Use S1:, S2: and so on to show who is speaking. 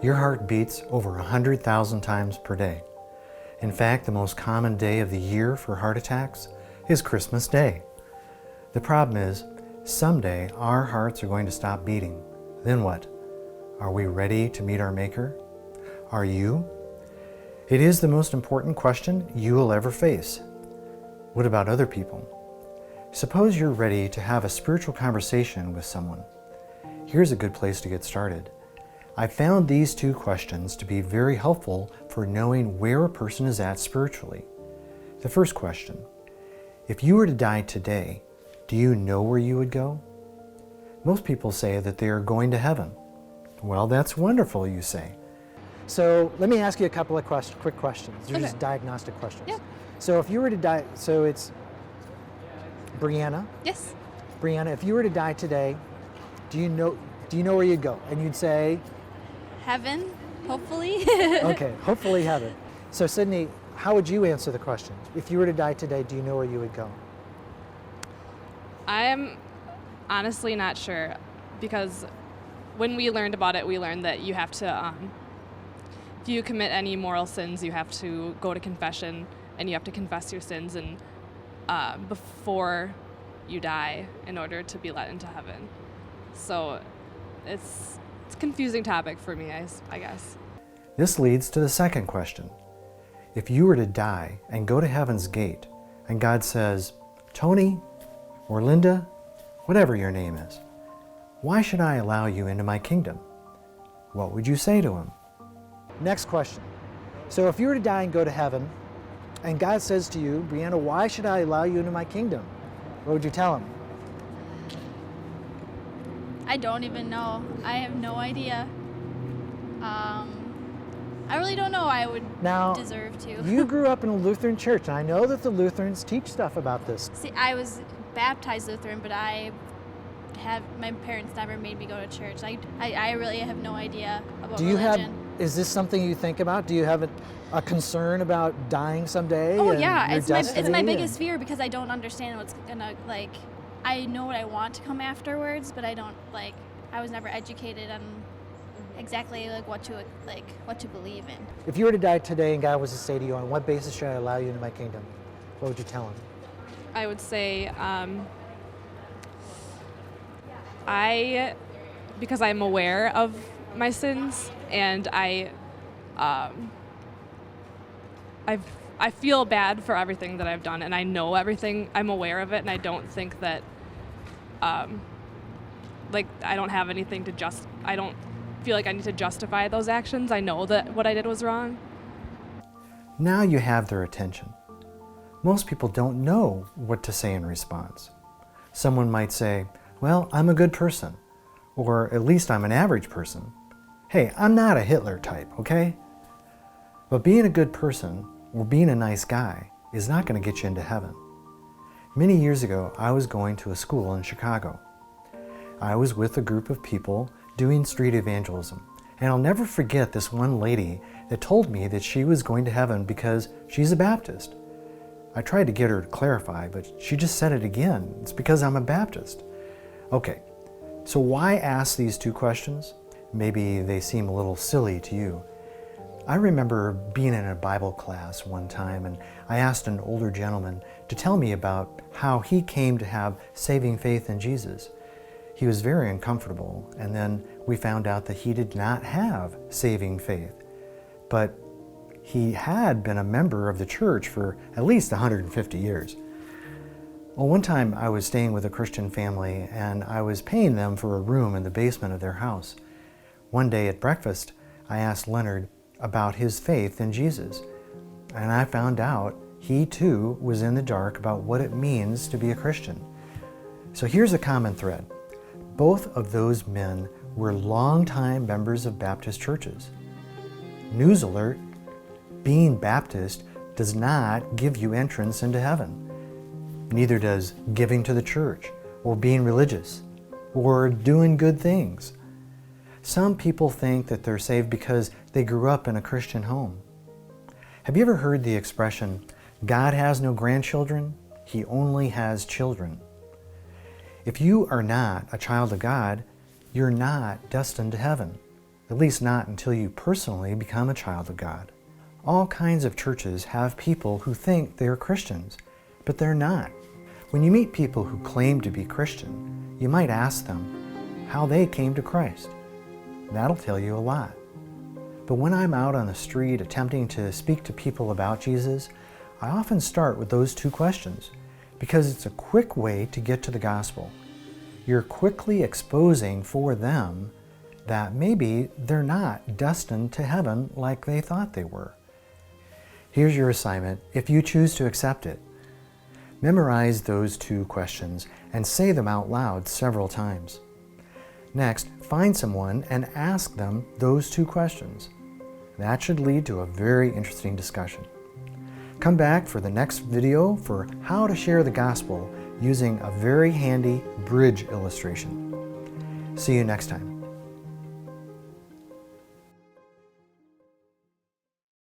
S1: Your heart beats over 100,000 times per day. In fact, the most common day of the year for heart attacks is Christmas Day. The problem is, someday our hearts are going to stop beating. Then what? Are we ready to meet our Maker? Are you? It is the most important question you will ever face. What about other people? Suppose you're ready to have a spiritual conversation with someone. Here's a good place to get started. I found these two questions to be very helpful for knowing where a person is at spiritually. The first question, if you were to die today, do you know where you would go? Most people say that they are going to heaven. Well, that's wonderful, you say. So let me ask you a couple of quick questions. They're just diagnostic questions.
S2: Yeah.
S1: So if you were to die, so it's Brianna.
S2: Yes.
S1: Brianna, if you were to die today, do you know where you'd go? And you'd say?
S2: Heaven, hopefully.
S1: Okay, hopefully heaven. So Sydney, how would you answer the question? If you were to die today, do you know where you would go?
S3: I'm honestly not sure, because when we learned about it, we learned that you have to, if you commit any moral sins, you have to go to confession and you have to confess your sins and before you die in order to be let into heaven. So it's a confusing topic for me, I guess.
S1: This leads to the second question. If you were to die and go to heaven's gate and God says, Tony or Linda, whatever your name is, why should I allow you into my kingdom? What would you say to him? Next question. So if you were to die and go to heaven and God says to you, Brianna, why should I allow you into my kingdom? What would you tell him?
S2: I don't even know. I have no idea. I really don't know. I would deserve to.
S1: You grew up in a Lutheran church, and I know that the Lutherans teach stuff about this.
S2: See, I was baptized Lutheran, but my parents never made me go to church. I really have no idea about religion.
S1: Is this something you think about? Do you have a concern about dying someday?
S2: Oh yeah, it's my biggest fear, because I don't understand what's gonna, I know what I want to come afterwards, but I don't, I was never educated on exactly what to believe in.
S1: If you were to die today and God was to say to you, on what basis should I allow you into my kingdom? What would you tell him?
S3: I would say, because I'm aware of my sins, and I feel bad for everything that I've done, and I know everything. I'm aware of it, and I don't think that, I don't have anything to I don't feel like I need to justify those actions. I know that what I did was wrong.
S1: Now you have their attention. Most people don't know what to say in response. Someone might say, well, I'm a good person, or at least I'm an average person. Hey, I'm not a Hitler type, okay? But being a good person or being a nice guy is not going to get you into heaven. Many years ago, I was going to a school in Chicago. I was with a group of people doing street evangelism, and I'll never forget this one lady that told me that she was going to heaven because she's a Baptist. I tried to get her to clarify, but she just said it again. It's because I'm a Baptist. Okay, so why ask these two questions? Maybe they seem a little silly to you. I remember being in a Bible class one time, and I asked an older gentleman to tell me about how he came to have saving faith in Jesus. He was very uncomfortable, and then we found out that he did not have saving faith, but he had been a member of the church for at least 150 years. Well, one time I was staying with a Christian family, and I was paying them for a room in the basement of their house. One day at breakfast, I asked Leonard about his faith in Jesus, and I found out he too was in the dark about what it means to be a Christian. So here's a common thread. Both of those men were longtime members of Baptist churches. News alert, being Baptist does not give you entrance into heaven. Neither does giving to the church, or being religious, or doing good things. Some people think that they're saved because they grew up in a Christian home. Have you ever heard the expression, God has no grandchildren, He only has children? If you are not a child of God, you're not destined to heaven. at least not until you personally become a child of God. All kinds of churches have people who think they're Christians, but they're not. When you meet people who claim to be Christian, you might ask them how they came to Christ. That'll tell you a lot. But when I'm out on the street attempting to speak to people about Jesus, I often start with those two questions because it's a quick way to get to the gospel. You're quickly exposing for them that maybe they're not destined to heaven like they thought they were. Here's your assignment if you choose to accept it. Memorize those two questions and say them out loud several times. Next, find someone and ask them those two questions. That should lead to a very interesting discussion. Come back for the next video for how to share the gospel using a very handy bridge illustration. See you next time.